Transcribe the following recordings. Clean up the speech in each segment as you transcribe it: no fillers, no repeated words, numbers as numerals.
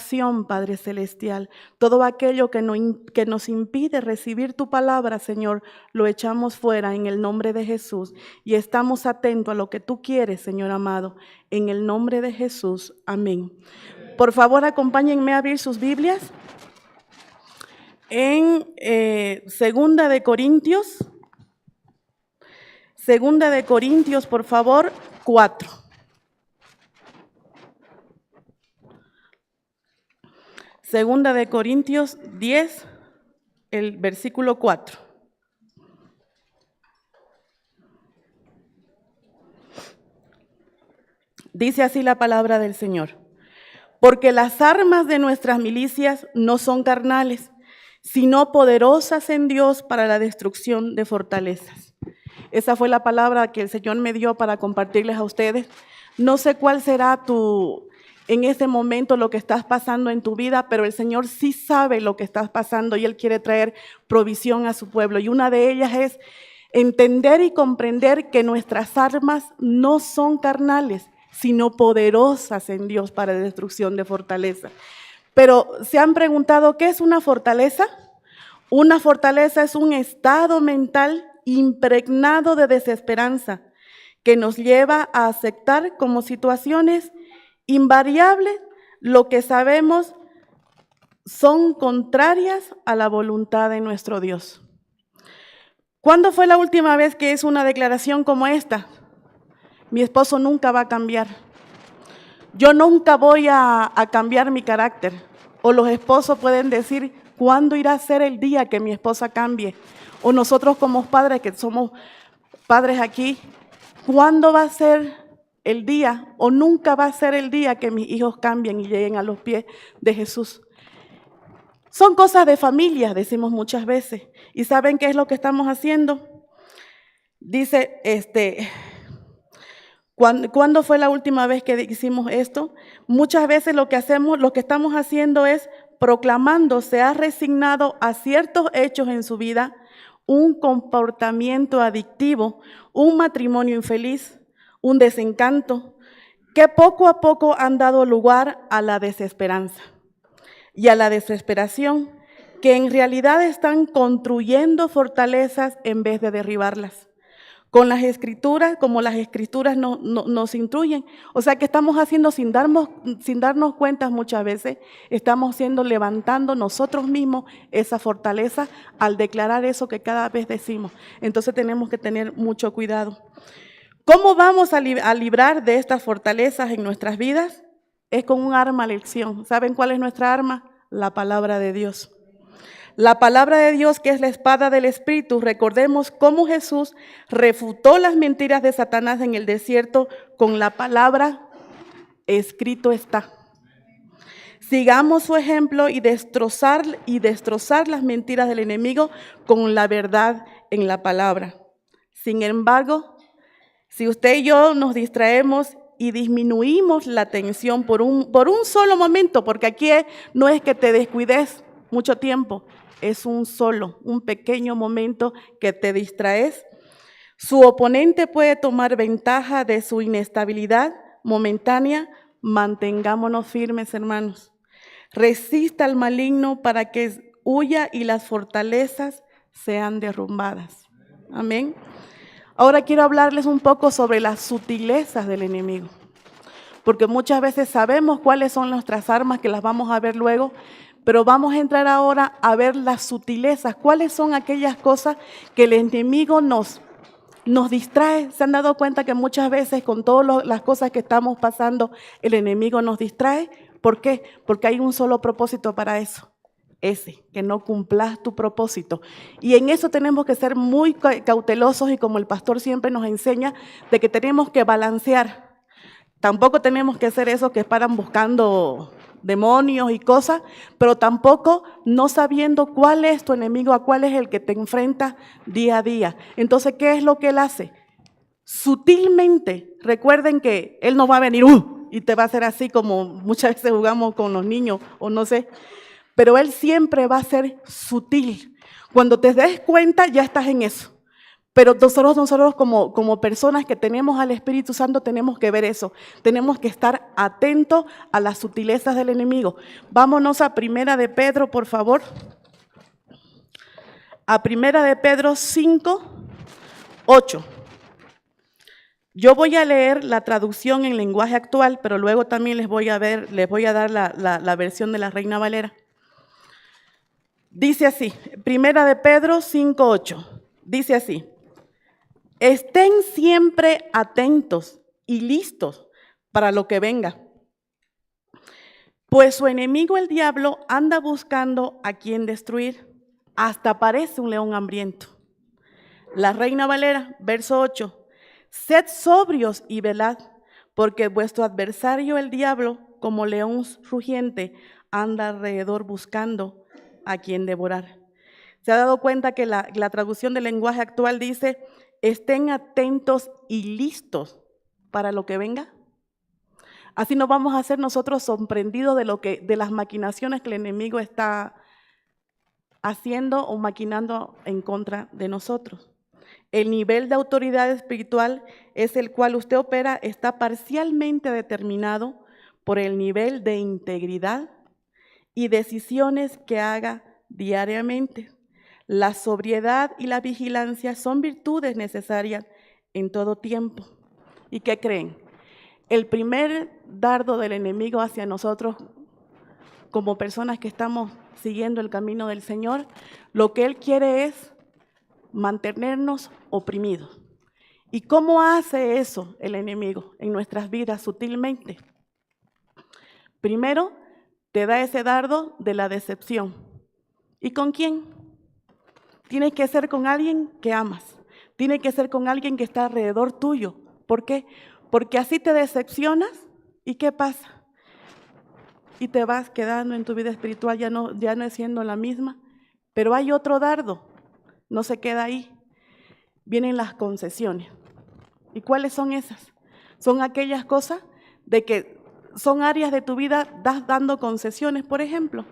distracción, Padre Celestial, todo aquello que nos impide recibir tu palabra, Señor, lo echamos fuera en el nombre de Jesús y estamos atentos a lo que tú quieres, Señor amado, en el nombre de Jesús. Amén. Por favor, acompáñenme a abrir sus Biblias en Segunda de Corintios, por favor, 4. Segunda de Corintios 10, el versículo 4. Dice así la palabra del Señor. Porque las armas de nuestras milicias no son carnales, sino poderosas en Dios para la destrucción de fortalezas. Esa fue la palabra que el Señor me dio para compartirles a ustedes. No sé cuál será en este momento lo que estás pasando en tu vida, pero el Señor sí sabe lo que estás pasando y Él quiere traer provisión a su pueblo. Y una de ellas es entender y comprender que nuestras armas no son carnales, sino poderosas en Dios para la destrucción de fortaleza. Pero ¿se han preguntado qué es una fortaleza? Una fortaleza es un estado mental impregnado de desesperanza que nos lleva a aceptar como situaciones invariables lo que sabemos son contrarias a la voluntad de nuestro Dios. ¿Cuándo fue la última vez que hizo una declaración como esta? Mi esposo nunca va a cambiar. Yo nunca voy a cambiar mi carácter. O los esposos pueden decir, ¿cuándo irá a ser el día que mi esposa cambie? O nosotros como padres, que somos padres aquí, ¿cuándo va a ser el día o nunca va a ser el día que mis hijos cambien y lleguen a los pies de Jesús? Son cosas de familia, decimos muchas veces. ¿Y saben qué es lo que estamos haciendo? Dice, ¿cuándo fue la última vez que hicimos esto? Muchas veces lo que estamos haciendo es proclamando, se ha resignado a ciertos hechos en su vida, un comportamiento adictivo, un matrimonio infeliz, un desencanto, que poco a poco han dado lugar a la desesperanza y a la desesperación, que en realidad están construyendo fortalezas en vez de derribarlas. Con las escrituras, como las escrituras nos instruyen. O sea que estamos haciendo sin darnos cuenta muchas veces, estamos levantando nosotros mismos esa fortaleza al declarar eso que cada vez decimos. Entonces tenemos que tener mucho cuidado. ¿Cómo vamos a librar de estas fortalezas en nuestras vidas? Es con un arma a elección. ¿Saben cuál es nuestra arma? La palabra de Dios. La palabra de Dios, que es la espada del Espíritu. Recordemos cómo Jesús refutó las mentiras de Satanás en el desierto con la palabra, escrito está. Sigamos su ejemplo y destrozar las mentiras del enemigo con la verdad en la palabra. Sin embargo, si usted y yo nos distraemos y disminuimos la atención por un solo momento, porque aquí no es que te descuides mucho tiempo, es un pequeño momento que te distraes, su oponente puede tomar ventaja de su inestabilidad momentánea. Mantengámonos firmes, hermanos. Resista al maligno para que huya y las fortalezas sean derrumbadas. Amén. Ahora quiero hablarles un poco sobre las sutilezas del enemigo, porque muchas veces sabemos cuáles son nuestras armas, que las vamos a ver luego, pero vamos a entrar ahora a ver las sutilezas. ¿Cuáles son aquellas cosas que el enemigo nos distrae? ¿Se han dado cuenta que muchas veces con todas las cosas que estamos pasando, el enemigo nos distrae? ¿Por qué? Porque hay un solo propósito para eso. Que no cumplas tu propósito. Y en eso tenemos que ser muy cautelosos y como el pastor siempre nos enseña, de que tenemos que balancear. Tampoco tenemos que ser esos que paran buscando demonios y cosas, pero tampoco no sabiendo cuál es tu enemigo, a cuál es el que te enfrenta día a día. Entonces, ¿qué es lo que él hace? Sutilmente, recuerden que él no va a venir y te va a hacer así como muchas veces jugamos con los niños o no sé, pero él siempre va a ser sutil. Cuando te des cuenta ya estás en eso, Pero nosotros como personas que tenemos al Espíritu Santo tenemos que ver eso. Tenemos que estar atentos a las sutilezas del enemigo. Vámonos a Primera de Pedro, por favor. A Primera de Pedro 5, 8. Yo voy a leer la traducción en lenguaje actual, pero luego también les voy a dar la versión de la Reina Valera. Dice así, Primera de Pedro 5, 8. Dice así: estén siempre atentos y listos para lo que venga, pues su enemigo el diablo anda buscando a quien destruir, hasta parece un león hambriento. La Reina Valera, verso 8. Sed sobrios y velad, porque vuestro adversario el diablo, como león rugiente, anda alrededor buscando a quien devorar. ¿Se ha dado cuenta que la traducción del lenguaje actual dice: estén atentos y listos para lo que venga? Así no vamos a ser nosotros sorprendidos de las maquinaciones que el enemigo está haciendo o maquinando en contra de nosotros. El nivel de autoridad espiritual es el cual usted opera está parcialmente determinado por el nivel de integridad y decisiones que haga diariamente. La sobriedad y la vigilancia son virtudes necesarias en todo tiempo. ¿Y qué creen? El primer dardo del enemigo hacia nosotros, como personas que estamos siguiendo el camino del Señor, lo que Él quiere es mantenernos oprimidos. ¿Y cómo hace eso el enemigo en nuestras vidas sutilmente? Primero, te da ese dardo de la decepción. ¿Y con quién? Tiene que ser con alguien que amas. Tiene que ser con alguien que está alrededor tuyo. ¿Por qué? Porque así te decepcionas. ¿Y qué pasa? Y te vas quedando en tu vida espiritual, ya no es siendo la misma. Pero hay otro dardo. No se queda ahí. Vienen las concesiones. ¿Y cuáles son esas? Son aquellas cosas de que son áreas de tu vida dando concesiones, por ejemplo.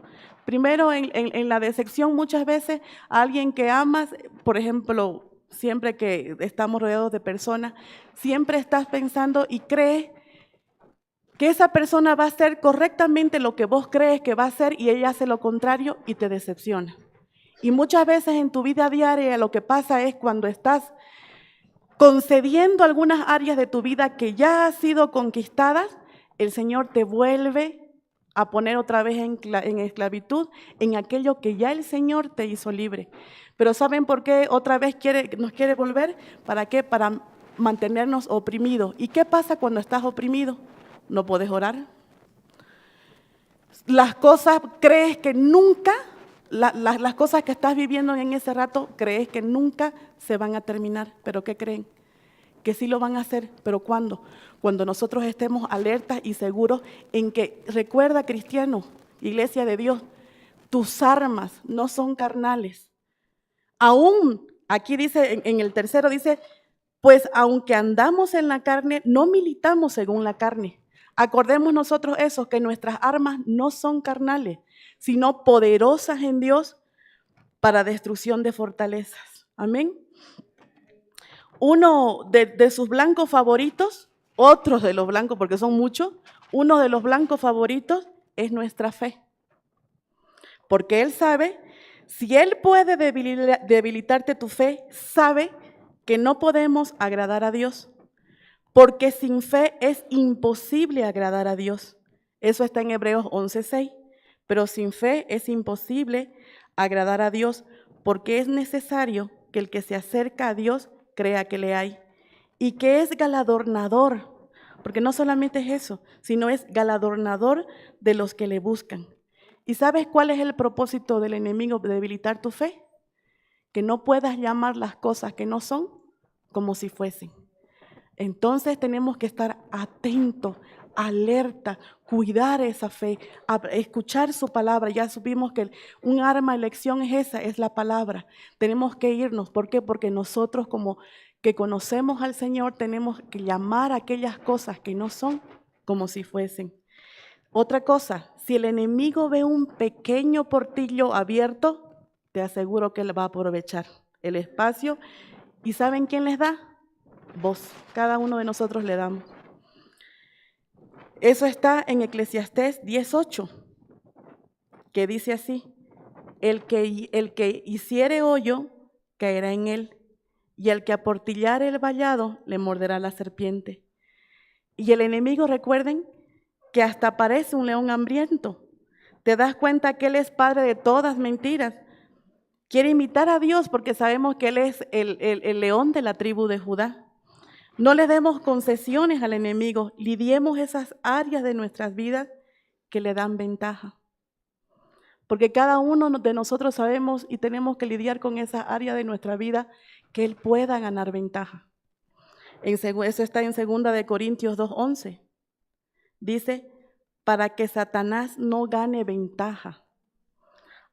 Primero, en la decepción, muchas veces a alguien que amas, por ejemplo, siempre que estamos rodeados de personas, siempre estás pensando y crees que esa persona va a hacer correctamente lo que vos crees que va a hacer y ella hace lo contrario y te decepciona. Y muchas veces en tu vida diaria lo que pasa es cuando estás concediendo algunas áreas de tu vida que ya han sido conquistadas, el Señor te vuelve a poner otra vez en esclavitud en aquello que ya el Señor te hizo libre. Pero ¿saben por qué otra vez nos quiere volver? ¿Para qué? Para mantenernos oprimidos. ¿Y qué pasa cuando estás oprimido? No puedes orar. Las cosas crees que nunca, las cosas que estás viviendo en ese rato, crees que nunca se van a terminar. ¿Pero qué creen? Que sí lo van a hacer, pero ¿cuándo? Cuando nosotros estemos alertas y seguros en que, recuerda, cristiano, iglesia de Dios, tus armas no son carnales. Aún, aquí dice, en el tercero dice, pues aunque andamos en la carne, no militamos según la carne. Acordemos nosotros eso, que nuestras armas no son carnales, sino poderosas en Dios para destrucción de fortalezas. Amén. Uno de sus blancos favoritos, otros de los blancos, porque son muchos, uno de los blancos favoritos es nuestra fe. Porque Él sabe, si Él puede debilitarte tu fe, sabe que no podemos agradar a Dios. Porque sin fe es imposible agradar a Dios. Eso está en Hebreos 11:6. Pero sin fe es imposible agradar a Dios, porque es necesario que el que se acerca a Dios crea que le hay y que es galardonador, porque no solamente es eso, sino es galardonador de los que le buscan. ¿Y sabes cuál es el propósito del enemigo de debilitar tu fe? Que no puedas llamar las cosas que no son como si fuesen. Entonces tenemos que estar atentos, alerta, cuidar esa fe, escuchar su palabra. Ya supimos que un arma de elección es esa, es la palabra. Tenemos que irnos. ¿Por qué? Porque nosotros como que conocemos al Señor tenemos que llamar a aquellas cosas que no son como si fuesen. Otra cosa, si el enemigo ve un pequeño portillo abierto, te aseguro que él va a aprovechar el espacio ¿Y saben quién les da? Vos, cada uno de nosotros le damos. Eso está en Eclesiastés 10:8, que dice así: el que hiciere hoyo, caerá en él, y el que aportillare el vallado, le morderá la serpiente. Y el enemigo, recuerden, que hasta parece un león hambriento. Te das cuenta que él es padre de todas mentiras. Quiere imitar a Dios porque sabemos que él es el león de la tribu de Judá. No le demos concesiones al enemigo, lidiemos esas áreas de nuestras vidas que le dan ventaja. Porque cada uno de nosotros sabemos y tenemos que lidiar con esa área de nuestra vida que él pueda ganar ventaja. Eso está en 2 Corintios 2:11. Dice, para que Satanás no gane ventaja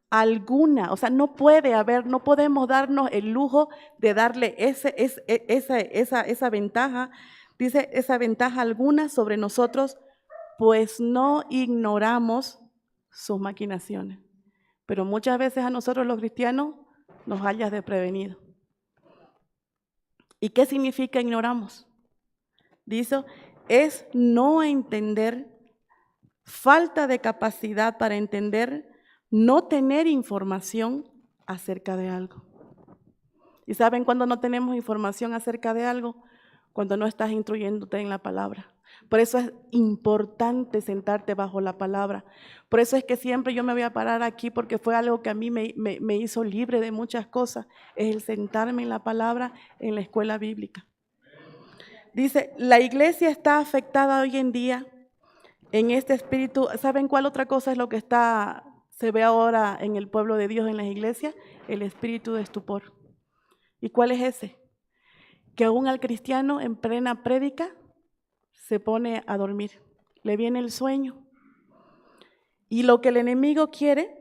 alguna. O sea, no podemos darnos el lujo de darle esa ventaja. Dice, esa ventaja alguna sobre nosotros, pues no ignoramos sus maquinaciones. Pero muchas veces a nosotros los cristianos nos hallas desprevenidos. ¿Y qué significa ignoramos? Dice, es no entender, falta de capacidad para entender, no tener información acerca de algo. ¿Y saben cuándo no tenemos información acerca de algo? Cuando no estás instruyéndote en la palabra. Por eso es importante sentarte bajo la palabra. Por eso es que siempre yo me voy a parar aquí, porque fue algo que a mí me hizo libre de muchas cosas. Es el sentarme en la palabra en la escuela bíblica. Dice, la iglesia está afectada hoy en día en este espíritu. ¿Saben cuál otra cosa es lo que se ve ahora en el pueblo de Dios, en las iglesias? El espíritu de estupor. ¿Y cuál es ese? Que aún al cristiano en plena prédica se pone a dormir, le viene el sueño. Y lo que el enemigo quiere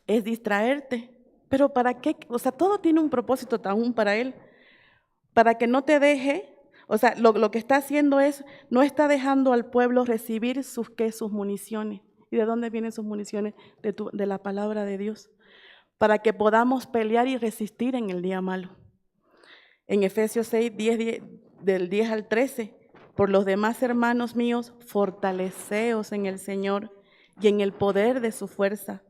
es distraerte. ¿Pero para qué? O sea, todo tiene un propósito aún para él. Para que no te deje, o sea, lo que está haciendo es, no está dejando al pueblo recibir sus municiones. ¿Y de dónde vienen sus municiones? De la palabra de Dios. Para que podamos pelear y resistir en el día malo. En Efesios 6, del 10 al 13, por los demás, hermanos míos, fortaleceos en el Señor y en el poder de su fuerza.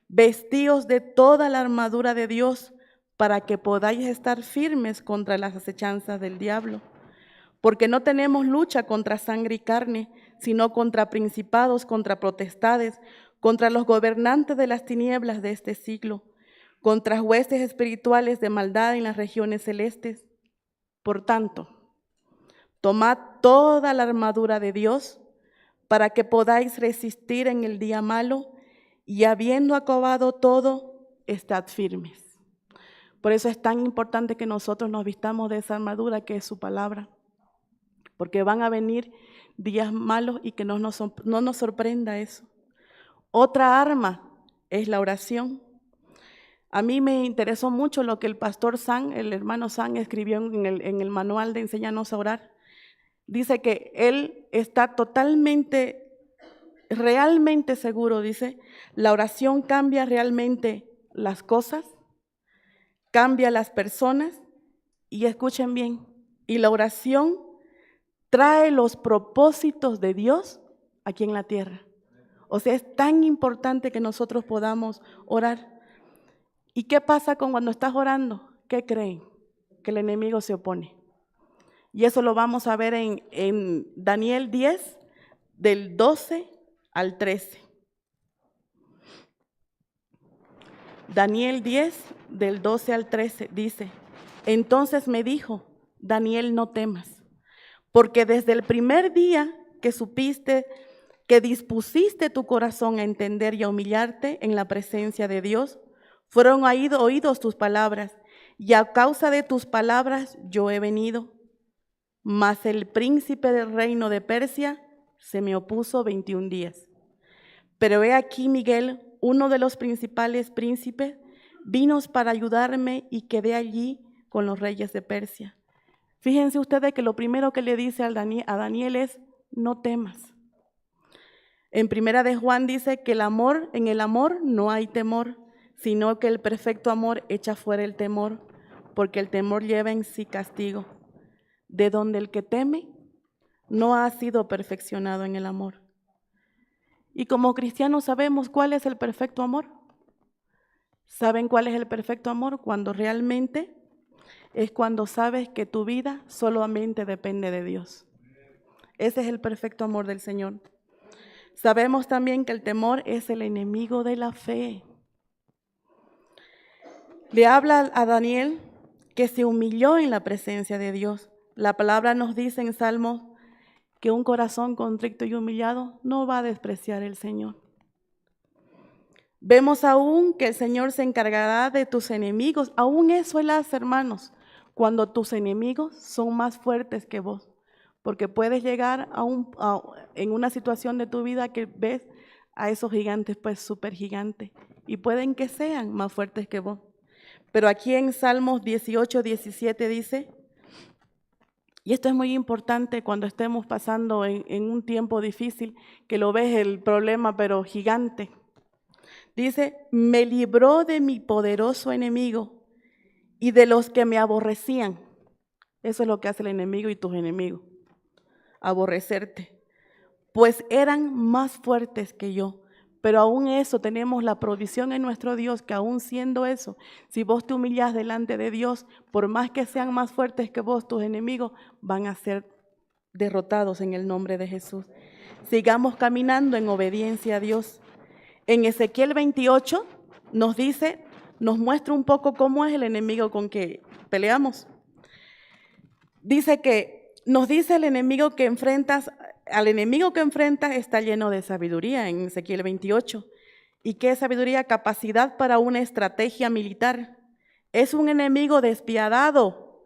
Vestíos de toda la armadura de Dios para que podáis estar firmes contra las acechanzas del diablo. Porque no tenemos lucha contra sangre y carne, sino contra principados, contra potestades, contra los gobernantes de las tinieblas de este siglo, contra huestes espirituales de maldad en las regiones celestes. Por tanto, tomad toda la armadura de Dios para que podáis resistir en el día malo y habiendo acabado todo, estad firmes. Por eso es tan importante que nosotros nos vistamos de esa armadura que es su palabra, porque van a venir días malos y que no nos sorprenda eso. Otra arma es la oración. A mí me interesó mucho lo que el pastor San, el hermano San, escribió en el manual de Enséñanos a Orar. Dice que él está realmente seguro, dice, la oración cambia realmente las cosas, cambia las personas y escuchen bien, y la oración trae los propósitos de Dios aquí en la tierra. O sea, es tan importante que nosotros podamos orar. ¿Y qué pasa cuando estás orando? ¿Qué creen? Que el enemigo se opone. Y eso lo vamos a ver en Daniel 10, del 12 al 13. Daniel 10, del 12 al 13, dice, entonces me dijo, Daniel, no temas, porque desde el primer día que supiste, que dispusiste tu corazón a entender y a humillarte en la presencia de Dios, fueron oídos tus palabras, y a causa de tus palabras yo he venido. Mas el príncipe del reino de Persia se me opuso 21 días. Pero he aquí Miguel, uno de los principales príncipes, vino para ayudarme y quedé allí con los reyes de Persia. Fíjense ustedes que lo primero que le dice a Daniel es, no temas. En Primera de Juan dice que en el amor no hay temor, sino que el perfecto amor echa fuera el temor, porque el temor lleva en sí castigo, de donde el que teme no ha sido perfeccionado en el amor. Y como cristianos sabemos cuál es el perfecto amor. ¿Saben cuál es el perfecto amor? Cuando realmente es cuando sabes que tu vida solamente depende de Dios. Ese es el perfecto amor del Señor. Sabemos también que el temor es el enemigo de la fe. Le habla a Daniel que se humilló en la presencia de Dios. La palabra nos dice en Salmos que un corazón contrito y humillado no va a despreciar el Señor. Vemos aún que el Señor se encargará de tus enemigos. Aún eso Él hace, hermanos, cuando tus enemigos son más fuertes que vos. Porque puedes llegar en una situación de tu vida que ves a esos gigantes, pues súper gigantes. Y pueden que sean más fuertes que vos. Pero aquí en Salmos 18, 17 dice, y esto es muy importante cuando estemos pasando en un tiempo difícil, que lo ves el problema, pero gigante. Dice, me libró de mi poderoso enemigo y de los que me aborrecían. Eso es lo que hace el enemigo y tus enemigos, aborrecerte. Pues eran más fuertes que yo. Pero aún eso tenemos la provisión en nuestro Dios, que aún siendo eso, si vos te humillas delante de Dios, por más que sean más fuertes que vos, tus enemigos van a ser derrotados en el nombre de Jesús. Sigamos caminando en obediencia a Dios. En Ezequiel 28 nos dice, nos muestra un poco cómo es el enemigo con que peleamos. Nos dice el enemigo que enfrentas, al enemigo que enfrentas está lleno de sabiduría en Ezequiel 28. ¿Y qué es sabiduría? Capacidad para una estrategia militar. Es un enemigo despiadado.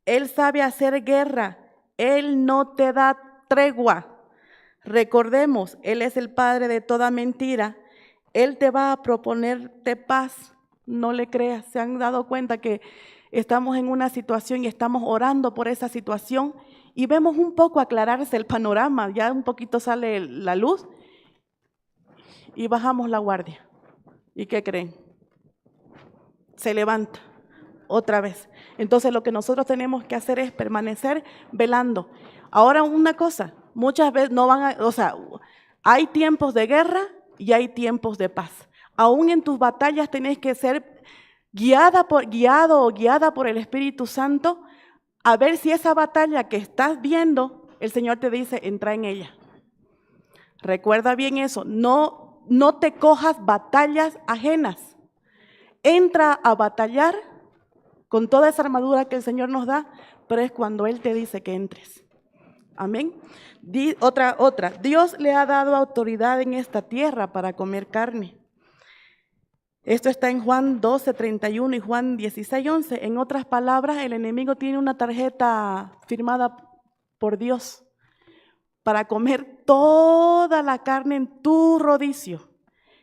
Él sabe hacer guerra. Él no te da tregua. Recordemos, Él es el padre de toda mentira. Él te va a proponerte paz. No le creas. ¿Se han dado cuenta que estamos en una situación y estamos orando por esa situación y vemos un poco aclararse el panorama? Ya un poquito sale la luz y bajamos la guardia. ¿Y qué creen? Se levanta otra vez. Entonces lo que nosotros tenemos que hacer es permanecer velando. Ahora una cosa, muchas veces no van a, hay tiempos de guerra y hay tiempos de paz. Aún en tus batallas tenés que ser guiado o guiada por el Espíritu Santo a ver si esa batalla que estás viendo, el Señor te dice, entra en ella. Recuerda bien eso, no te cojas batallas ajenas. Entra a batallar con toda esa armadura que el Señor nos da, pero es cuando Él te dice que entres. Amén. Otra. Dios le ha dado autoridad en esta tierra para comer carne. Esto está en Juan 12, 31 y Juan 16, 11. En otras palabras, el enemigo tiene una tarjeta firmada por Dios para comer toda la carne en tu rodicio.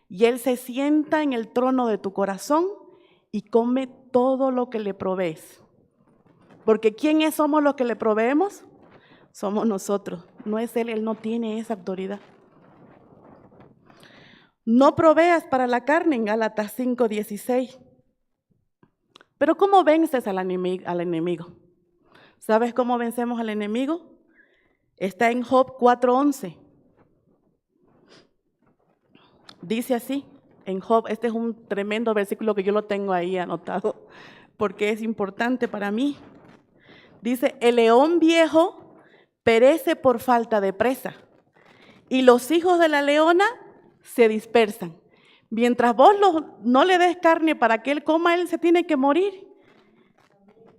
Y Él se sienta en el trono de tu corazón y come todo lo que le provees. Porque ¿quiénes somos los que le proveemos? Somos nosotros, no es Él no tiene esa autoridad. No proveas para la carne en Gálatas 5:16. Pero ¿cómo vences al enemigo? ¿Sabes cómo vencemos al enemigo? Está en Job 4:11. Dice así, en Job, este es un tremendo versículo que yo lo tengo ahí anotado, porque es importante para mí. Dice, el león viejo perece por falta de presa, y los hijos de la leona se dispersan. Mientras vos no le des carne para que él coma, él se tiene que morir.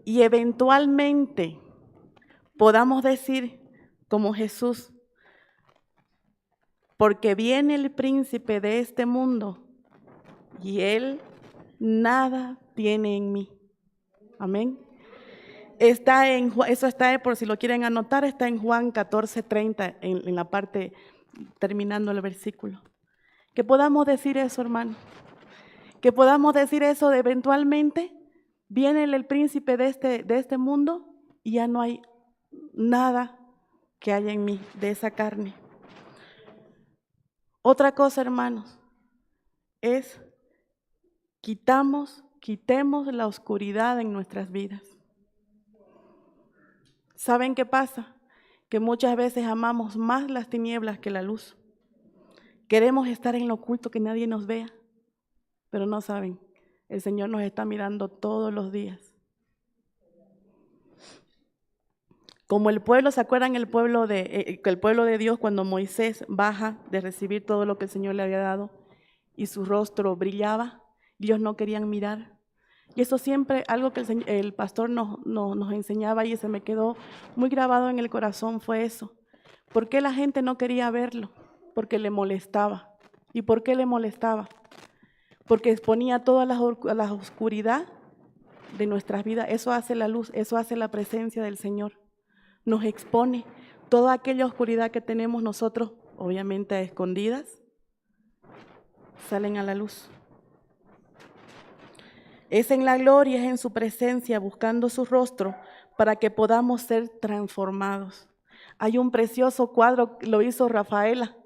Y eventualmente podamos decir, como Jesús, porque viene el príncipe de este mundo y él nada tiene en mí. Amén. Eso está, por si lo quieren anotar, está en Juan 14:30, en la parte terminando el versículo. Que podamos decir eso, hermano. Que podamos decir eso de eventualmente viene el príncipe de este mundo y ya no hay nada que haya en mí de esa carne. Otra cosa, hermanos, es quitamos quitemos la oscuridad en nuestras vidas. ¿Saben qué pasa? Que muchas veces amamos más las tinieblas que la luz. Queremos estar en lo oculto, que nadie nos vea, pero no saben, el Señor nos está mirando todos los días. Como el pueblo, ¿se acuerdan el pueblo de Dios cuando Moisés baja de recibir todo lo que el Señor le había dado y su rostro brillaba? Ellos no querían mirar. Y eso siempre, algo que el pastor nos enseñaba y se me quedó muy grabado en el corazón, fue eso. ¿Por qué la gente no quería verlo? Porque le molestaba. ¿Y por qué le molestaba? Porque exponía toda la oscuridad de nuestras vidas. Eso hace la luz, eso hace la presencia del Señor. Nos expone toda aquella oscuridad que tenemos nosotros, obviamente a escondidas, salen a la luz. Es en la gloria, es en su presencia, buscando su rostro, para que podamos ser transformados. Hay un precioso cuadro, lo hizo Rafaela,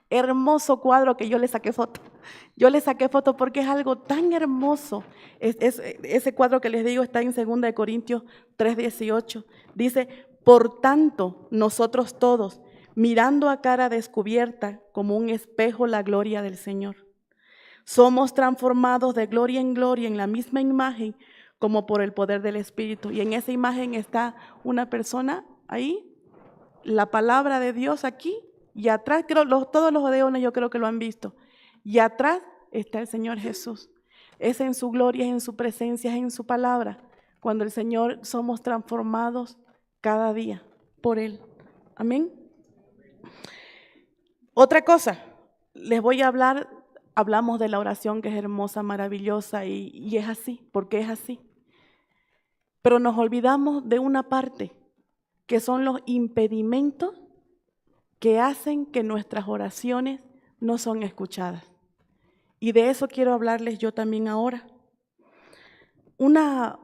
hermoso cuadro que yo le saqué foto. Yo le saqué foto porque es algo tan hermoso. Ese cuadro que les digo está en 2 Corintios 3:18. Dice, por tanto, nosotros todos, mirando a cara descubierta como un espejo la gloria del Señor, somos transformados de gloria en gloria en la misma imagen como por el poder del Espíritu. Y en esa imagen está una persona ahí, la palabra de Dios aquí, y atrás, todos los odeones yo creo que lo han visto, y atrás está el Señor Jesús. Es en su gloria, es en su presencia, es en su palabra, cuando el Señor somos transformados cada día por Él. Amén. Otra cosa, les voy a hablar. Hablamos de la oración que es hermosa, maravillosa y es así, porque es así. Pero nos olvidamos de una parte, que son los impedimentos que hacen que nuestras oraciones no son escuchadas. Y de eso quiero hablarles yo también ahora. Una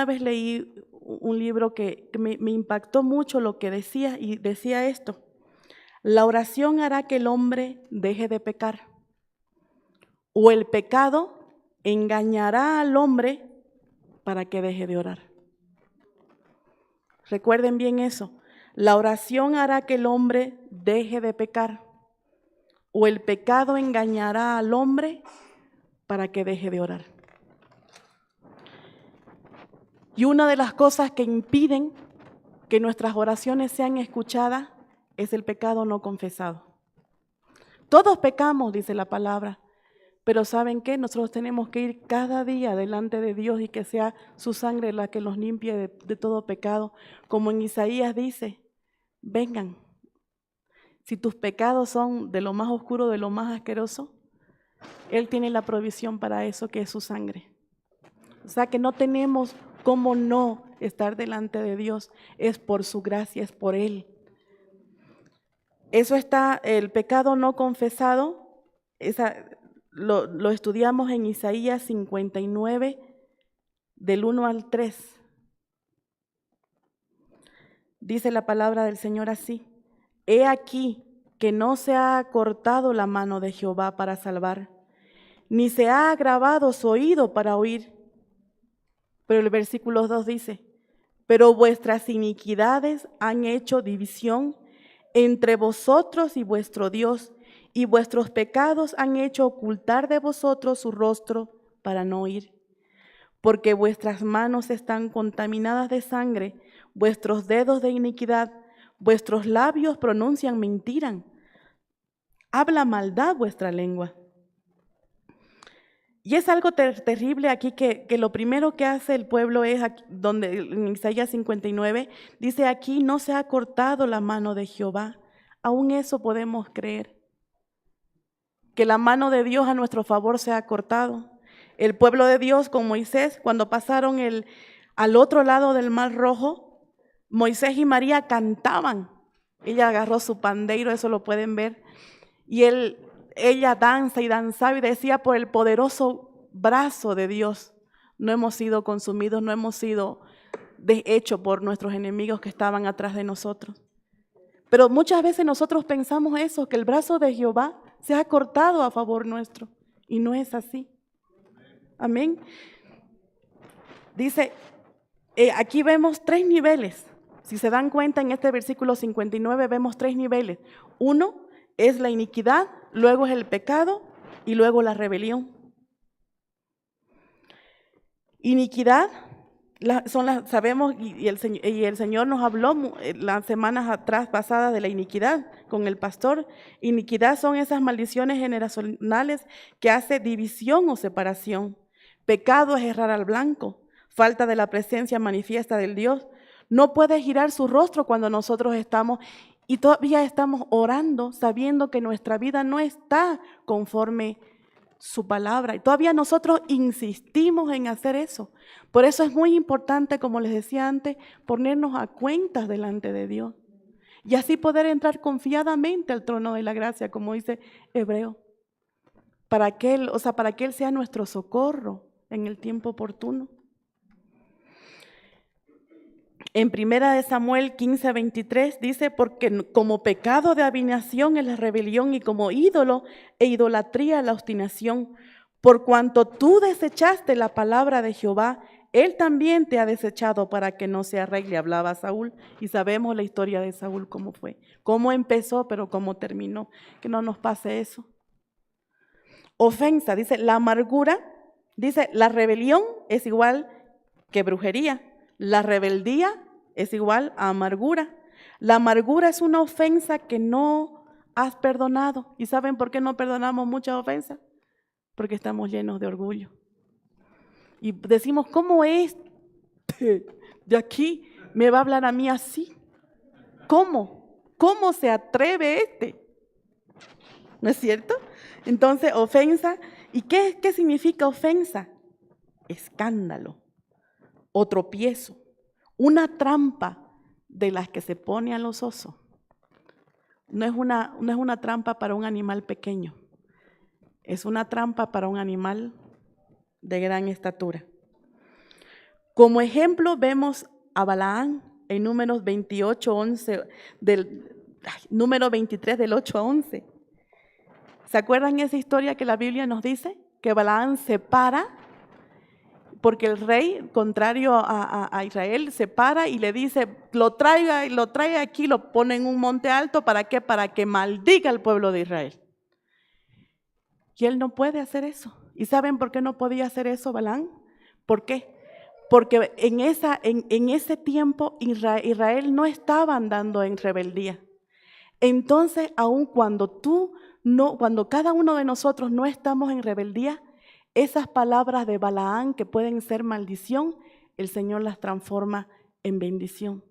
vez leí un libro que me impactó mucho lo que decía, y decía esto: la oración hará que el hombre deje de pecar, o el pecado engañará al hombre para que deje de orar. Recuerden bien eso. La oración hará que el hombre deje de pecar, o el pecado engañará al hombre para que deje de orar. Y una de las cosas que impiden que nuestras oraciones sean escuchadas es el pecado no confesado. Todos pecamos, dice la palabra, pero ¿saben qué? Nosotros tenemos que ir cada día delante de Dios y que sea su sangre la que nos limpie de todo pecado. Como en Isaías dice, vengan. Si tus pecados son de lo más oscuro, de lo más asqueroso, Él tiene la provisión para eso, que es su sangre. O sea que no tenemos cómo no estar delante de Dios. Es por su gracia, es por Él. Eso está, el pecado no confesado, lo estudiamos en Isaías 59, del 1 al 3. Dice la palabra del Señor así: he aquí que no se ha acortado la mano de Jehová para salvar, ni se ha agravado su oído para oír. Pero el versículo 2 dice: pero vuestras iniquidades han hecho división entre vosotros y vuestro Dios, y vuestros pecados han hecho ocultar de vosotros su rostro para no oír. Porque vuestras manos están contaminadas de sangre, vuestros dedos de iniquidad, vuestros labios pronuncian mentira. Habla maldad vuestra lengua. Y es algo terrible aquí que lo primero que hace el pueblo es, donde en Isaías 59, dice: aquí no se ha cortado la mano de Jehová. Aún eso podemos creer, que la mano de Dios a nuestro favor se ha cortado. El pueblo de Dios con Moisés, cuando pasaron al otro lado del Mar Rojo, Moisés y María cantaban. Ella agarró su pandeiro, eso lo pueden ver, y ella danza y danzaba y decía: por el poderoso brazo de Dios no hemos sido consumidos, no hemos sido deshechos por nuestros enemigos que estaban atrás de nosotros. Pero muchas veces nosotros pensamos eso, que el brazo de Jehová se ha cortado a favor nuestro, y no es así. Amén. Dice, aquí vemos 3 niveles. Si se dan cuenta, en este versículo 59 vemos 3 niveles. Uno es la iniquidad, luego es el pecado y luego la rebelión. Iniquidad, sabemos, y el Señor nos habló las semanas atrás pasadas de la iniquidad con el pastor. Iniquidad son esas maldiciones generacionales que hace división o separación. Pecado es errar al blanco, falta de la presencia manifiesta del Dios. No puede girar su rostro cuando nosotros estamos y todavía estamos orando sabiendo que nuestra vida no está conforme su palabra. Y todavía nosotros insistimos en hacer eso. Por eso es muy importante, como les decía antes, ponernos a cuentas delante de Dios. Y así poder entrar confiadamente al trono de la gracia, como dice Hebreo. Para que Él sea nuestro socorro en el tiempo oportuno. En 1 Samuel 15:23 dice, porque como pecado de adivinación es la rebelión y como ídolo e idolatría la obstinación. Por cuanto tú desechaste la palabra de Jehová, Él también te ha desechado para que no se arregle, hablaba Saúl. Y sabemos la historia de Saúl, cómo fue, cómo empezó, pero cómo terminó. Que no nos pase eso. Ofensa, dice, la amargura, dice, la rebelión es igual que brujería. La rebeldía es igual a amargura. La amargura es una ofensa que no has perdonado. ¿Y saben por qué no perdonamos muchas ofensas? Porque estamos llenos de orgullo. Y decimos, ¿cómo de aquí me va a hablar a mí así? ¿Cómo? ¿Cómo se atreve este? ¿No es cierto? Entonces, ofensa. ¿Y qué significa ofensa? Escándalo o tropiezo, una trampa de las que se pone a los osos. No es una trampa para un animal pequeño, es una trampa para un animal de gran estatura. Como ejemplo vemos a Balaam en Números 23 del 8 a 11. ¿Se acuerdan esa historia que la Biblia nos dice? Que Balaam se para porque el rey, contrario a Israel, se para y le dice, lo trae aquí, lo pone en un monte alto, ¿para qué? Para que maldiga al pueblo de Israel. Y él no puede hacer eso. ¿Y saben por qué no podía hacer eso, Balaam? ¿Por qué? Porque en ese tiempo Israel no estaba andando en rebeldía. Entonces, aun cuando cada uno de nosotros no estamos en rebeldía, esas palabras de Balaam que pueden ser maldición, el Señor las transforma en bendición.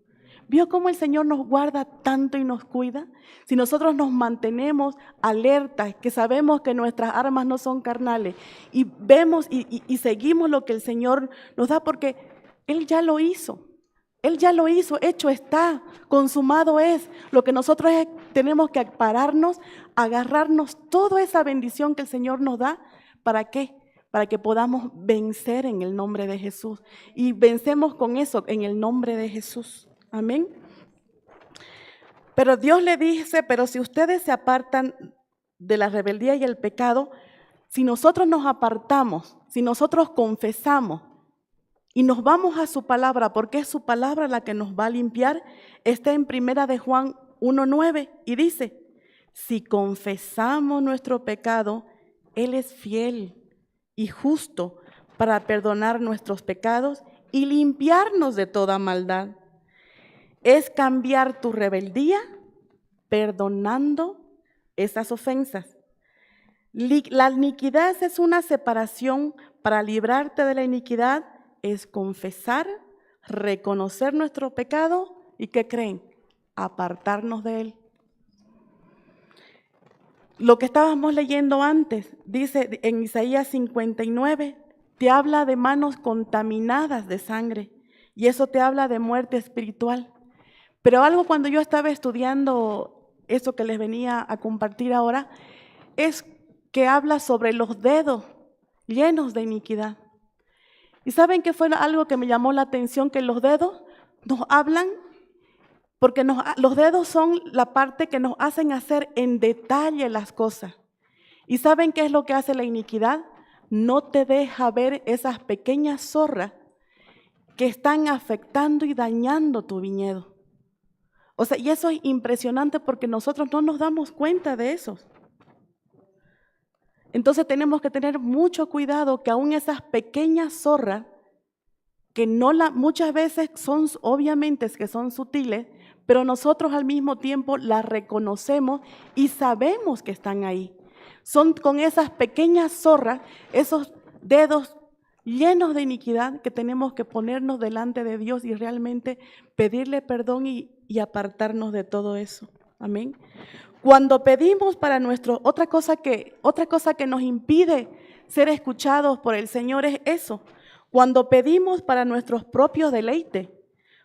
¿Vio cómo el Señor nos guarda tanto y nos cuida? Si nosotros nos mantenemos alertas, que sabemos que nuestras armas no son carnales, y vemos y seguimos lo que el Señor nos da, porque Él ya lo hizo. Él ya lo hizo, hecho está, consumado es. Lo que nosotros tenemos que pararnos, agarrarnos toda esa bendición que el Señor nos da. ¿Para qué? Para que podamos vencer en el nombre de Jesús. Y vencemos con eso, en el nombre de Jesús. Amén. Pero Dios le dice, pero si ustedes se apartan de la rebeldía y el pecado, si nosotros nos apartamos, si nosotros confesamos y nos vamos a su palabra, porque es su palabra la que nos va a limpiar, está en 1 de Juan 1:9 y dice, si confesamos nuestro pecado, Él es fiel y justo para perdonar nuestros pecados y limpiarnos de toda maldad. Es cambiar tu rebeldía perdonando esas ofensas. La iniquidad es una separación. Para librarte de la iniquidad es confesar, reconocer nuestro pecado y ¿qué creen? Apartarnos de él. Lo que estábamos leyendo antes, dice en Isaías 59, te habla de manos contaminadas de sangre y eso te habla de muerte espiritual. Pero algo cuando yo estaba estudiando eso que les venía a compartir ahora, es que habla sobre los dedos llenos de iniquidad. ¿Y saben qué fue algo que me llamó la atención? Que los dedos nos hablan, porque los dedos son la parte que nos hacen hacer en detalle las cosas. ¿Y saben qué es lo que hace la iniquidad? no te deja ver esas pequeñas zorras que están afectando y dañando tu viñedo. O sea, y eso es impresionante porque nosotros no nos damos cuenta de eso. Entonces tenemos que tener mucho cuidado que aún esas pequeñas zorras, que muchas veces son, obviamente que son sutiles, pero nosotros al mismo tiempo las reconocemos y sabemos que están ahí. Son con esas pequeñas zorras, esos dedos llenos de iniquidad que tenemos que ponernos delante de Dios y realmente pedirle perdón y apartarnos de todo eso. Amén. Cuando pedimos para otra cosa que nos impide ser escuchados por el Señor es eso. Cuando pedimos para nuestros propios deleites,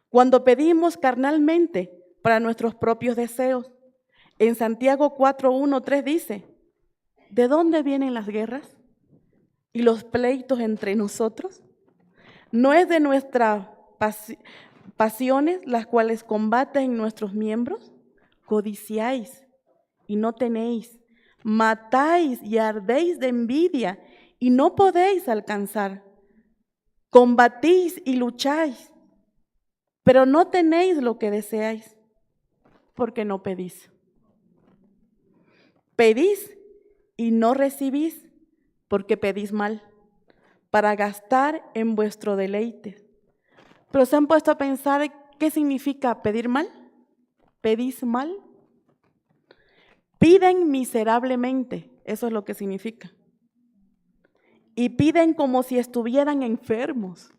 cuando pedimos carnalmente para nuestros propios deseos. En Santiago 4:1-3 dice, ¿de dónde vienen las guerras y los pleitos entre nosotros? ¿No es de nuestras pasiones las cuales combaten nuestros miembros? Codiciáis y no tenéis, matáis y ardéis de envidia y no podéis alcanzar. Combatís y lucháis, pero no tenéis lo que deseáis, porque no pedís. Pedís y no recibís, porque pedís mal, para gastar en vuestro deleite. Pero ¿se han puesto a pensar qué significa pedir mal? ¿Pedís mal? Piden miserablemente, eso es lo que significa. Y piden como si estuvieran enfermos.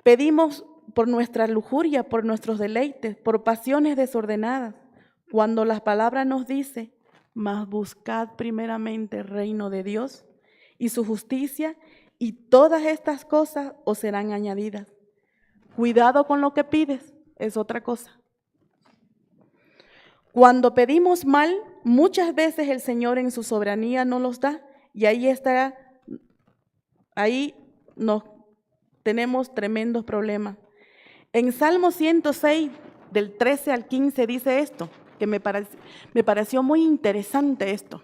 Pedimos por nuestra lujuria, por nuestros deleites, por pasiones desordenadas, cuando la palabra nos dice, mas buscad primeramente el reino de Dios y su justicia, y todas estas cosas os serán añadidas. Cuidado con lo que pides, es otra cosa. Cuando pedimos mal, muchas veces el Señor en su soberanía no los da, y ahí tenemos tremendos problemas. En Salmo 106, del 13 al 15, dice esto, que me pareció muy interesante esto.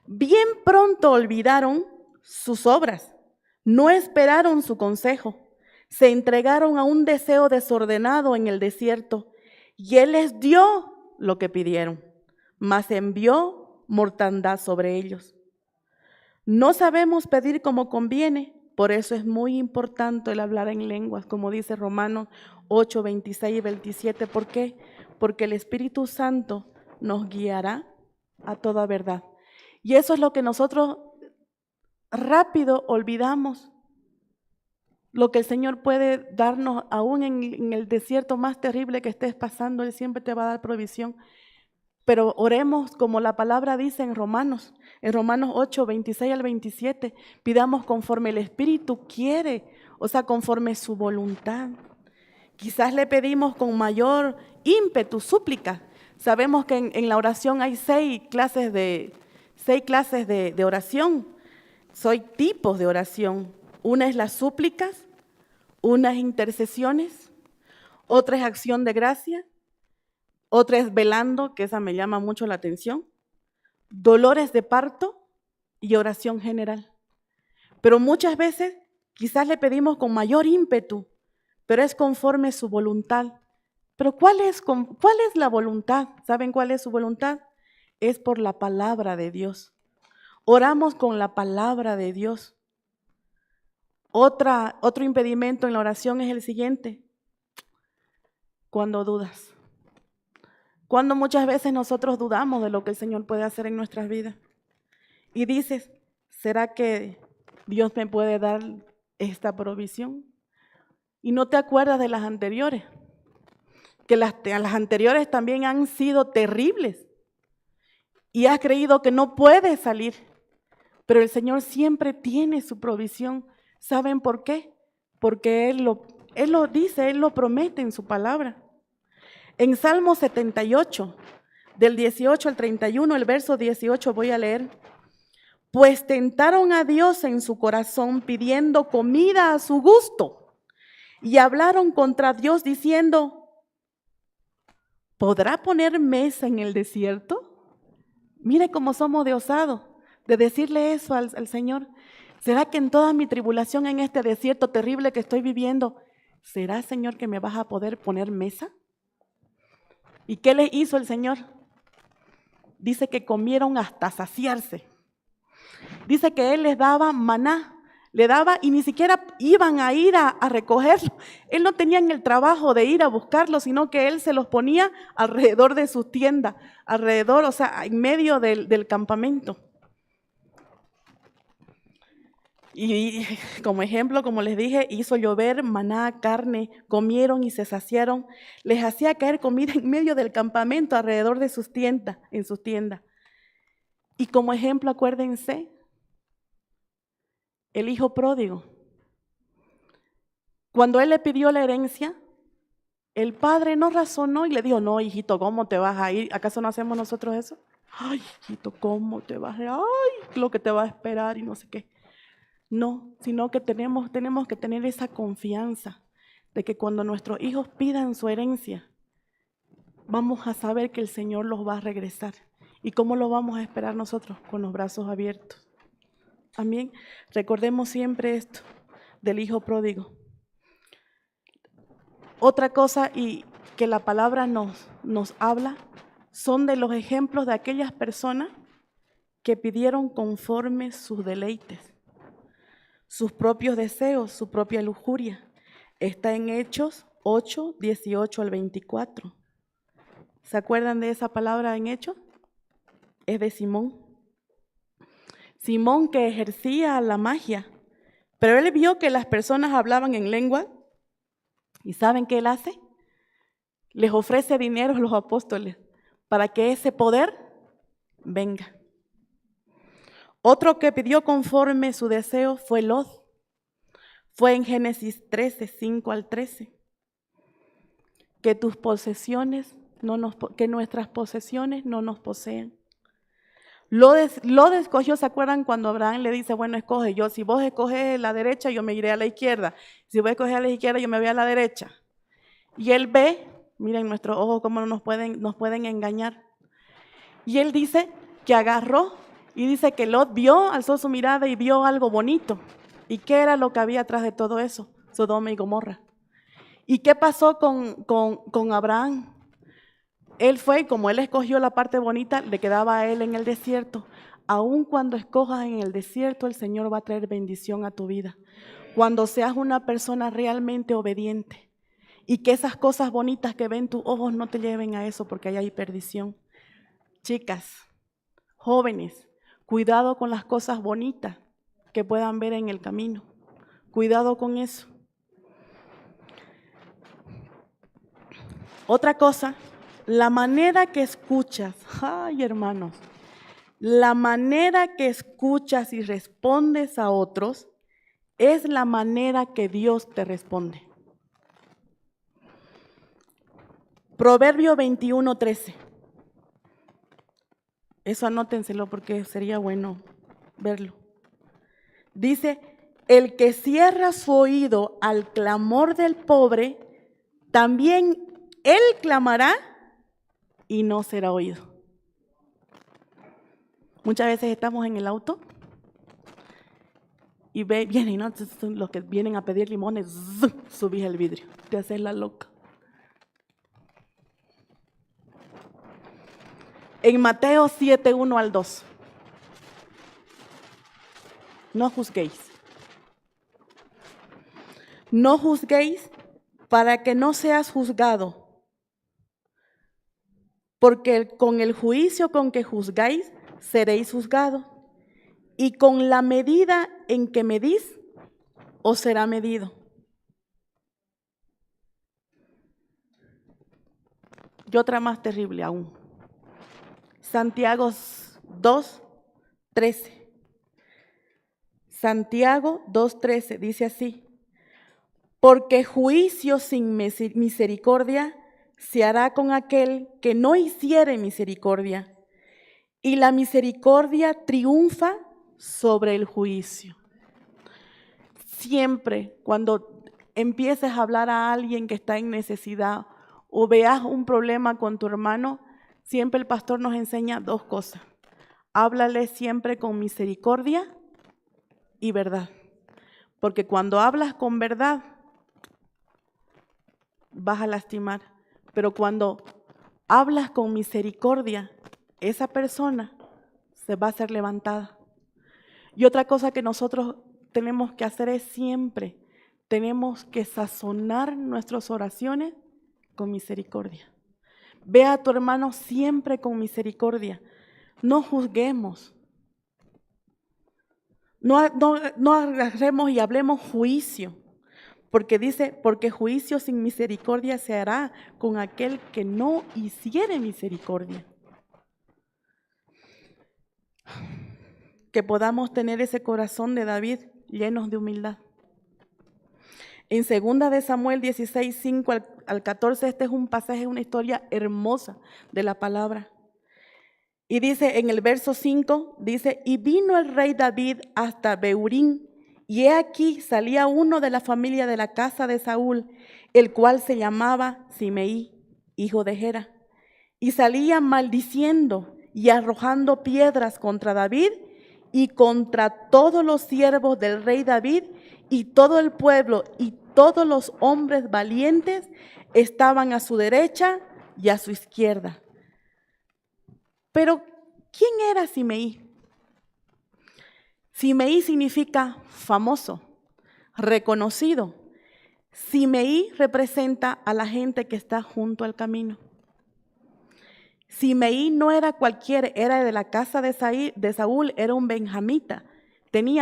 Bien pronto olvidaron sus obras, no esperaron su consejo, se entregaron a un deseo desordenado en el desierto, y Él les dio lo que pidieron, mas envió mortandad sobre ellos. No sabemos pedir como conviene. Por eso es muy importante el hablar en lenguas, como dice Romanos 8, 26 y 27. ¿Por qué? Porque el Espíritu Santo nos guiará a toda verdad. Y eso es lo que nosotros rápido olvidamos. Lo que el Señor puede darnos aún en el desierto más terrible que estés pasando, Él siempre te va a dar provisión. Pero oremos como la palabra dice en Romanos 8, 26 al 27, pidamos conforme el Espíritu quiere, o sea, conforme su voluntad. Quizás le pedimos con mayor ímpetu, súplica. Sabemos que en la oración hay 6 clases de oración, son tipos de oración. Una es las súplicas, una es intercesiones, otra es acción de gracia, otra es velando, que esa me llama mucho la atención, dolores de parto y oración general. Pero muchas veces quizás le pedimos con mayor ímpetu, pero es conforme su voluntad. Pero ¿cuál es la voluntad? ¿Saben cuál es su voluntad? Es por la palabra de Dios. Oramos con la palabra de Dios. Otro impedimento en la oración es el siguiente: cuando dudas. Cuando muchas veces nosotros dudamos de lo que el Señor puede hacer en nuestras vidas. Y dices, ¿será que Dios me puede dar esta provisión? Y no te acuerdas de las anteriores, que las anteriores también han sido terribles. Y has creído que no puedes salir. Pero el Señor siempre tiene su provisión. ¿Saben por qué? Porque Él lo dice, Él lo promete en su palabra. En Salmo 78, del 18 al 31, el verso 18 voy a leer. Pues tentaron a Dios en su corazón pidiendo comida a su gusto y hablaron contra Dios diciendo, ¿podrá poner mesa en el desierto? Mire cómo somos de osados, de decirle eso al Señor. ¿Será que en toda mi tribulación, en este desierto terrible que estoy viviendo, será, Señor, que me vas a poder poner mesa? ¿Y qué le hizo el Señor? Dice que comieron hasta saciarse. Dice que Él les daba maná, le daba y ni siquiera iban a ir a recogerlo. Él no tenía el trabajo de ir a buscarlo, sino que Él se los ponía alrededor de su tienda, alrededor, o sea, en medio del campamento. Y como ejemplo, como les dije, hizo llover maná, carne, comieron y se saciaron. Les hacía caer comida en medio del campamento, alrededor de sus tiendas, en sus tiendas. Y como ejemplo, acuérdense, el hijo pródigo. Cuando él le pidió la herencia, el padre no razonó y le dijo, no, hijito, ¿cómo te vas a ir? ¿Acaso no hacemos nosotros eso? Ay, hijito, ¿cómo te vas a ir? Ay, lo que te va a esperar y no sé qué. No, sino que tenemos que tener esa confianza de que cuando nuestros hijos pidan su herencia, vamos a saber que el Señor los va a regresar. ¿Y cómo lo vamos a esperar nosotros? Con los brazos abiertos. Amén. Recordemos siempre esto del hijo pródigo. Otra cosa y que la palabra nos habla son de los ejemplos de aquellas personas que pidieron conforme sus deleites, sus propios deseos, su propia lujuria. Está en Hechos 8, 18 al 24. ¿Se acuerdan de esa palabra en Hechos? Es de Simón. Simón que ejercía la magia, pero él vio que las personas hablaban en lengua. ¿Y saben qué él hace? Les ofrece dinero a los apóstoles para que ese poder venga. Otro que pidió conforme su deseo fue Lot. Fue en Génesis 13, 5 al 13. Que tus posesiones que nuestras posesiones no nos posean. Lot escogió, ¿se acuerdan cuando Abraham le dice, bueno, escoge yo, si vos escoges la derecha, yo me iré a la izquierda, si vos escoges a la izquierda, yo me voy a la derecha? Y él ve, miren nuestros ojos cómo nos pueden engañar. Y él dice que agarró y dice que Lot alzó su mirada y vio algo bonito. ¿Y qué era lo que había atrás de todo eso? Sodoma y Gomorra. ¿Y qué pasó con Abraham? Él fue, como él escogió la parte bonita, le quedaba a él en el desierto. Aun cuando escojas en el desierto, el Señor va a traer bendición a tu vida. Cuando seas una persona realmente obediente y que esas cosas bonitas que ven tus ojos no te lleven a eso, porque ahí hay perdición. Chicas, jóvenes, cuidado con las cosas bonitas que puedan ver en el camino. Cuidado con eso. Otra cosa, la manera que escuchas, ay hermanos, la manera que escuchas y respondes a otros es la manera que Dios te responde. Proverbio 21, 13. Eso anótenselo porque sería bueno verlo. Dice, el que cierra su oído al clamor del pobre, también él clamará y no será oído. Muchas veces estamos en el auto y vienen, ¿no? Los que vienen a pedir limones, subís el vidrio, te haces la loca. En Mateo 7, 1 al 2. No juzguéis. No juzguéis para que no seas juzgado, porque con el juicio con que juzgáis seréis juzgados, y con la medida en que medís os será medido. Y otra más terrible aún. Santiago 2, 13. Santiago 2:13 dice así, porque juicio sin misericordia se hará con aquel que no hiciere misericordia, y la misericordia triunfa sobre el juicio. Siempre cuando empieces a hablar a alguien que está en necesidad o veas un problema con tu hermano, siempre el pastor nos enseña 2 cosas. Háblale siempre con misericordia y verdad. Porque cuando hablas con verdad, vas a lastimar. Pero cuando hablas con misericordia, esa persona se va a ser levantada. Y otra cosa que nosotros tenemos que hacer es siempre, tenemos que sazonar nuestras oraciones con misericordia. Ve a tu hermano siempre con misericordia. No juzguemos. No agarremos y hablemos juicio. Porque dice, porque juicio sin misericordia se hará con aquel que no hiciere misericordia. Que podamos tener ese corazón de David llenos de humildad. En 2 de Samuel 16, 5 al 14, este es un pasaje, una historia hermosa de la palabra. Y dice en el verso 5, dice, y vino el rey David hasta Beurín, y he aquí salía uno de la familia de la casa de Saúl, el cual se llamaba Simeí, hijo de Gera, y salía maldiciendo y arrojando piedras contra David y contra todos los siervos del rey David, y todo el pueblo y todos los hombres valientes estaban a su derecha y a su izquierda. Pero, ¿quién era Simeí? Simeí significa famoso, reconocido. Simeí representa a la gente que está junto al camino. Simeí no era cualquiera, era de la casa de Saúl, era un benjamita.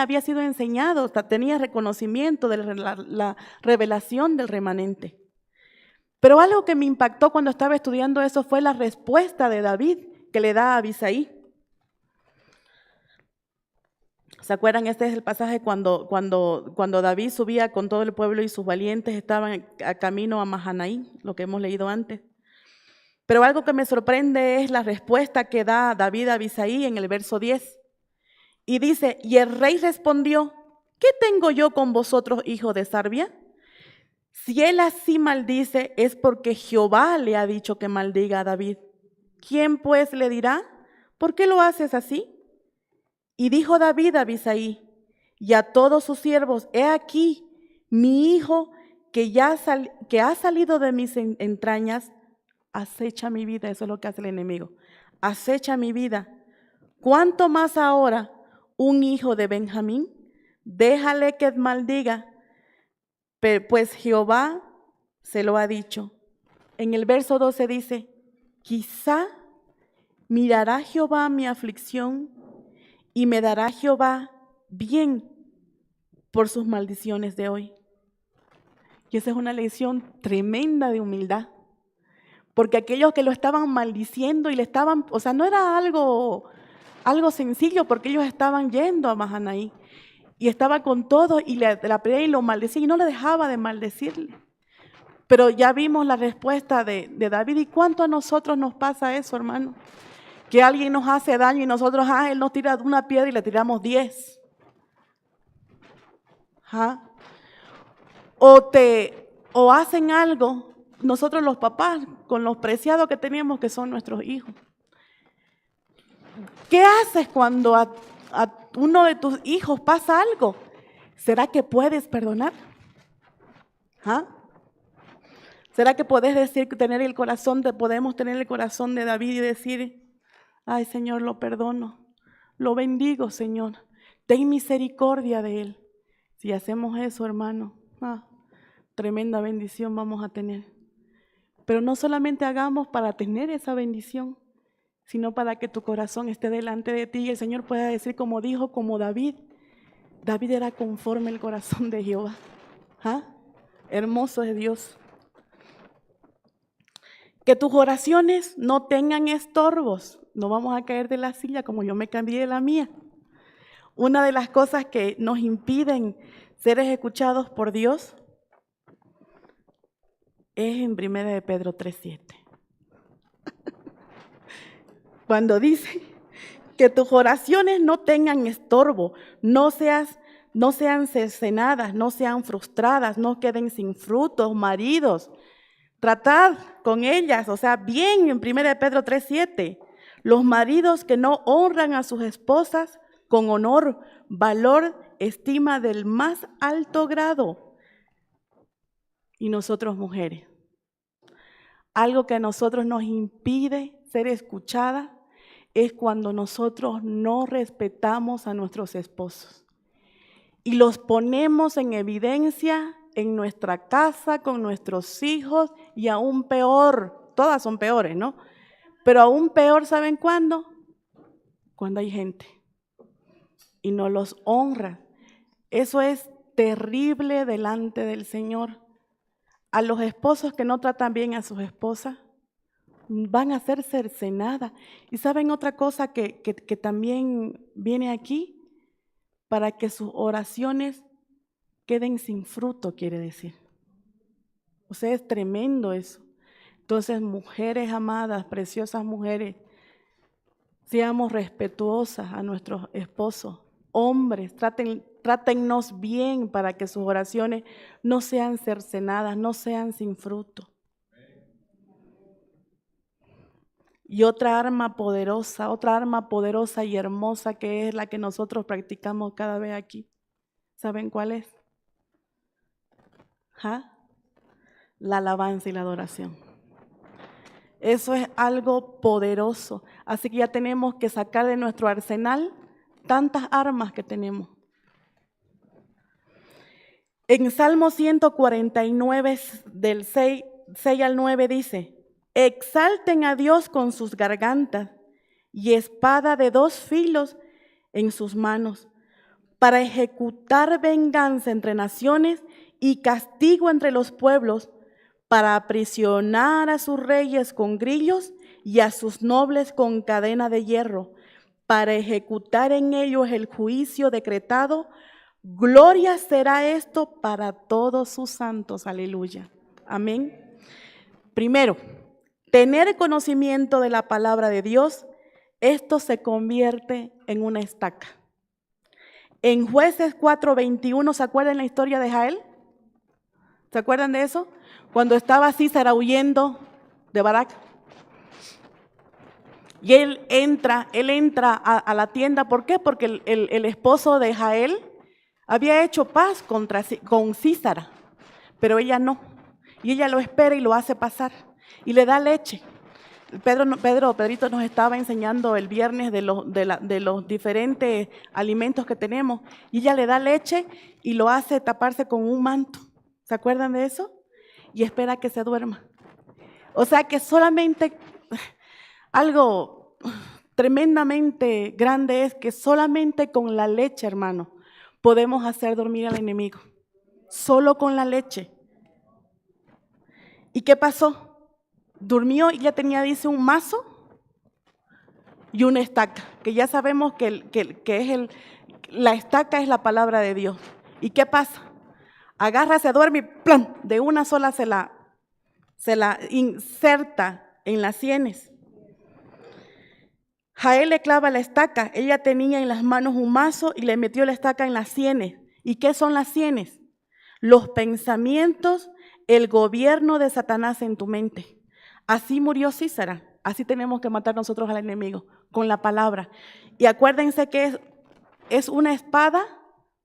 Había sido enseñado, tenía reconocimiento de la revelación del remanente. Pero algo que me impactó cuando estaba estudiando eso fue la respuesta de David que le da a Abisai. ¿Se acuerdan? Este es el pasaje cuando David subía con todo el pueblo y sus valientes estaban a camino a Mahanaim, lo que hemos leído antes. Pero algo que me sorprende es la respuesta que da David a Abisai en el verso 10. Y dice, y el rey respondió, ¿qué tengo yo con vosotros, hijo de Sarbia? Si él así maldice, es porque Jehová le ha dicho que maldiga a David. ¿Quién pues le dirá? ¿Por qué lo haces así? Y dijo David a Abisai y a todos sus siervos, he aquí, mi hijo que ha salido de mis entrañas, acecha mi vida. Eso es lo que hace el enemigo. Acecha mi vida. ¿Cuánto más ahora un hijo de Benjamín? Déjale que maldiga, pues Jehová se lo ha dicho. En el verso 12 dice, quizá mirará Jehová mi aflicción y me dará Jehová bien por sus maldiciones de hoy. Y esa es una lección tremenda de humildad. Porque aquellos que lo estaban maldiciendo y le estaban, o sea, no era algo sencillo, porque ellos estaban yendo a Mahanaim y estaba con todo y la pelea y lo maldecía y no le dejaba de maldecirle. Pero ya vimos la respuesta de David. ¿Y cuánto a nosotros nos pasa eso, hermano? Que alguien nos hace daño y nosotros, él nos tira una piedra y le tiramos 10. O hacen algo, nosotros los papás, con los preciados que tenemos, que son nuestros hijos. ¿Qué haces cuando a uno de tus hijos pasa algo? ¿Será que puedes perdonar? ¿Será que podemos tener el corazón de David y decir, ay, Señor, lo perdono, lo bendigo, Señor, ten misericordia de él? Si hacemos eso, hermano, tremenda bendición vamos a tener. Pero no solamente hagamos para tener esa bendición, sino para que tu corazón esté delante de ti y el Señor pueda decir como dijo, como David. David era conforme el corazón de Jehová. Hermoso es Dios. Que tus oraciones no tengan estorbos. No vamos a caer de la silla como yo me cambié de la mía. Una de las cosas que nos impiden ser escuchados por Dios es en 1 de Pedro 3:7. Cuando dice que tus oraciones no tengan estorbo, no sean cercenadas, no sean frustradas, no queden sin frutos, maridos. Tratad con ellas, o sea, bien en 1 Pedro 3:7. Los maridos que no honran a sus esposas con honor, valor, estima del más alto grado. Y nosotros mujeres, algo que a nosotros nos impide ser escuchada es cuando nosotros no respetamos a nuestros esposos y los ponemos en evidencia en nuestra casa, con nuestros hijos y aún peor, todas son peores, ¿no? Pero aún peor, ¿saben cuándo? Cuando hay gente y no los honra. Eso es terrible delante del Señor. A los esposos que no tratan bien a sus esposas van a ser cercenadas. Y ¿saben otra cosa que también viene aquí? Para que sus oraciones queden sin fruto, quiere decir. O sea, es tremendo eso. Entonces, mujeres amadas, preciosas mujeres, seamos respetuosas a nuestros esposos. Hombres, trátennos bien para que sus oraciones no sean cercenadas, no sean sin fruto. Y otra arma poderosa y hermosa que es la que nosotros practicamos cada vez aquí. ¿Saben cuál es? La alabanza y la adoración. Eso es algo poderoso. Así que ya tenemos que sacar de nuestro arsenal tantas armas que tenemos. En Salmo 149, del 6 al 9 dice: exalten a Dios con sus gargantas y espada de 2 filos en sus manos, para ejecutar venganza entre naciones y castigo entre los pueblos, para aprisionar a sus reyes con grillos y a sus nobles con cadena de hierro, para ejecutar en ellos el juicio decretado. Gloria será esto para todos sus santos. Aleluya. Amén. Primero, tener conocimiento de la palabra de Dios, esto se convierte en una estaca. En Jueces 4:21, ¿se acuerdan la historia de Jael? ¿Se acuerdan de eso? Cuando estaba Císara huyendo de Barak. Y él entra a la tienda. ¿Por qué? Porque el esposo de Jael había hecho paz con Císara, pero ella no. Y ella lo espera y lo hace pasar. Y le da leche. Pedrito nos estaba enseñando el viernes de los diferentes alimentos que tenemos. Y ella le da leche y lo hace taparse con un manto. ¿Se acuerdan de eso? Y espera que se duerma. O sea que solamente algo tremendamente grande es que solamente con la leche, hermano, podemos hacer dormir al enemigo. Solo con la leche. ¿Y qué pasó? Durmió y ya tenía, dice, un mazo y una estaca, que ya sabemos que la estaca es la palabra de Dios. ¿Y qué pasa? Agarra, se duerme y ¡plum! De una sola se la inserta en las sienes. Jael le clava la estaca. Ella tenía en las manos un mazo y le metió la estaca en las sienes. ¿Y qué son las sienes? Los pensamientos, el gobierno de Satanás en tu mente. Así murió Císara. Así tenemos que matar nosotros al enemigo, con la palabra. Y acuérdense que es una espada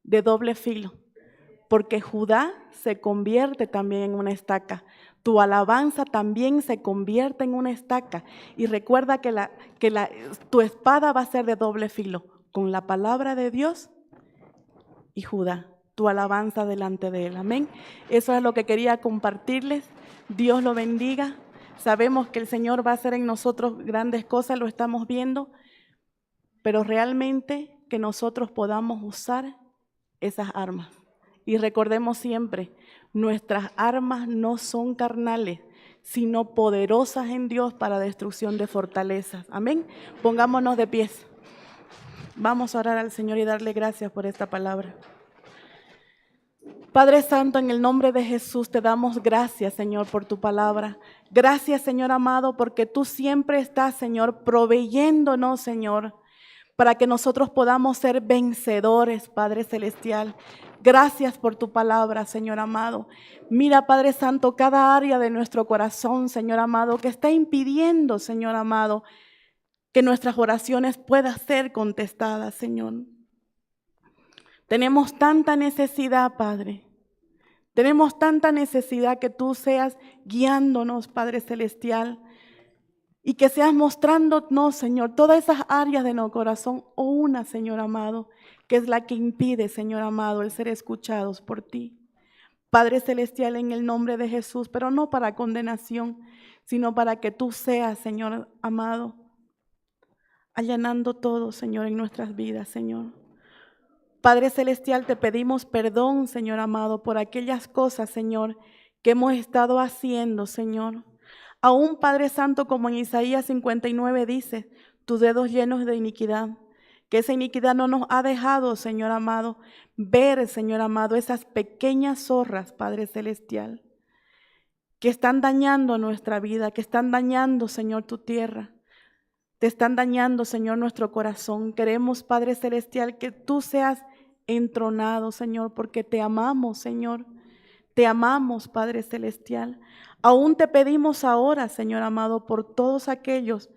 de doble filo. Porque Judá se convierte también en una estaca. Tu alabanza también se convierte en una estaca. Y recuerda que tu espada va a ser de doble filo, con la palabra de Dios y Judá, tu alabanza delante de Él. Amén. Eso es lo que quería compartirles. Dios lo bendiga. Sabemos que el Señor va a hacer en nosotros grandes cosas, lo estamos viendo, pero realmente que nosotros podamos usar esas armas. Y recordemos siempre, nuestras armas no son carnales, sino poderosas en Dios para destrucción de fortalezas. Amén. Pongámonos de pies. Vamos a orar al Señor y darle gracias por esta palabra. Padre Santo, en el nombre de Jesús te damos gracias, Señor, por tu palabra. Gracias, Señor amado, porque tú siempre estás, Señor, proveyéndonos, Señor, para que nosotros podamos ser vencedores, Padre Celestial. Gracias por tu palabra, Señor amado. Mira, Padre Santo, cada área de nuestro corazón, Señor amado, que está impidiendo, Señor amado, que nuestras oraciones puedan ser contestadas, Señor. Tenemos tanta necesidad, Padre. Tenemos tanta necesidad que tú seas guiándonos, Padre Celestial, y que seas mostrándonos, Señor, todas esas áreas de nuestro corazón, o una, Señor amado, que es la que impide, Señor amado, el ser escuchados por ti. Padre Celestial, en el nombre de Jesús, pero no para condenación, sino para que tú seas, Señor amado, allanando todo, Señor, en nuestras vidas, Señor. Padre Celestial, te pedimos perdón, Señor amado, por aquellas cosas, Señor, que hemos estado haciendo, Señor. Aún, Padre Santo, como en Isaías 59 dice, tus dedos llenos de iniquidad, que esa iniquidad no nos ha dejado, Señor amado, ver, Señor amado, esas pequeñas zorras, Padre Celestial, que están dañando nuestra vida, que están dañando, Señor, tu tierra. Te están dañando, Señor, nuestro corazón. Queremos, Padre Celestial, que tú seas entronado, Señor, porque te amamos, Señor. Te amamos, Padre Celestial. Aún te pedimos ahora, Señor amado, por todos aquellos,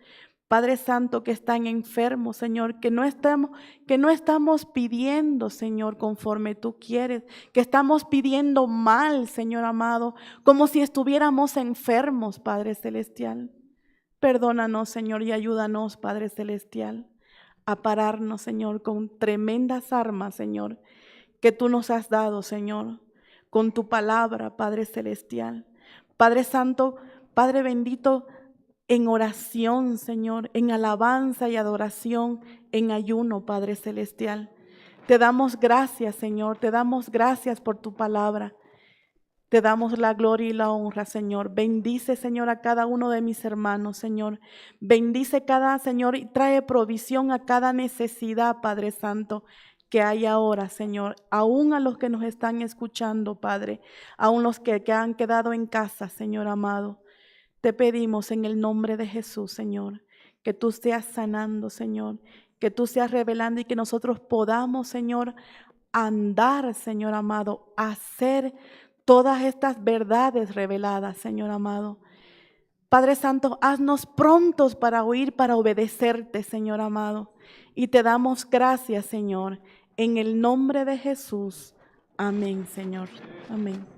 Padre Santo, que están enfermos, Señor, que no estamos pidiendo, Señor, conforme tú quieres, que estamos pidiendo mal, Señor amado, como si estuviéramos enfermos, Padre Celestial. Perdónanos, Señor, y ayúdanos, Padre Celestial, a pararnos, Señor, con tremendas armas, Señor, que tú nos has dado, Señor, con tu palabra, Padre Celestial. Padre Santo, Padre bendito, en oración, Señor, en alabanza y adoración, en ayuno, Padre Celestial. Te damos gracias, Señor, te damos gracias por tu palabra. Te damos la gloria y la honra, Señor. Bendice, Señor, a cada uno de mis hermanos, Señor. Bendice cada, Señor, y trae provisión a cada necesidad, Padre Santo, que hay ahora, Señor. Aún a los que nos están escuchando, Padre. Aún los que han quedado en casa, Señor amado. Te pedimos en el nombre de Jesús, Señor, que tú seas sanando, Señor. Que tú seas revelando y que nosotros podamos, Señor, andar, Señor amado, hacer todas estas verdades reveladas, Señor amado. Padre Santo, haznos prontos para oír, para obedecerte, Señor amado. Y te damos gracias, Señor, en el nombre de Jesús. Amén, Señor. Amén.